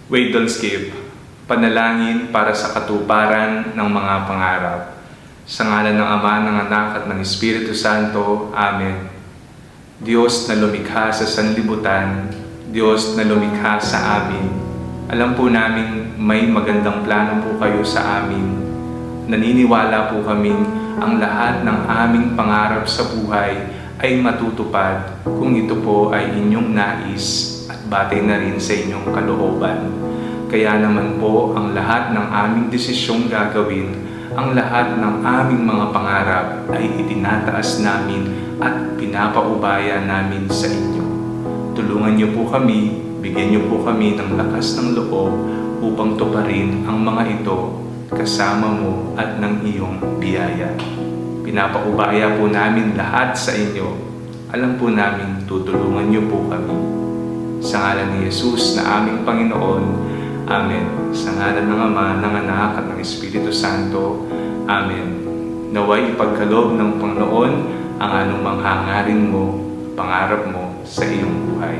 Wait, don't skip. Panalangin para sa katuparan ng mga pangarap. Sa ngalan ng Ama, ng Anak at ng Espiritu Santo. Amen. Diyos na lumikha sa sanlibutan, Diyos na lumikha sa amin. Alam po namin may magandang plano po kayo sa amin. Naniniwala po kaming ang lahat ng aming pangarap sa buhay ay matutupad kung ito po ay inyong nais at batay na rin sa inyong kalooban. Kaya naman po ang lahat ng aming desisyong gagawin, ang lahat ng aming mga pangarap ay itinataas namin at pinapaubaya namin sa inyo. Tulungan niyo po kami, bigyan niyo po kami ng lakas ng loob upang tuparin ang mga ito kasama mo at ng iyong biyaya. Pinapaubaya po namin lahat sa inyo. Alam po namin tutulungan niyo po kami. Sa ngalan ni Jesus na aming Panginoon, Amen. Sa ngalan ng Ama, ng Anak at ng Espiritu Santo, Amen. Naway ipagkaloob ng Panginoon ang anumang hangarin mo, pangarap mo sa iyong buhay.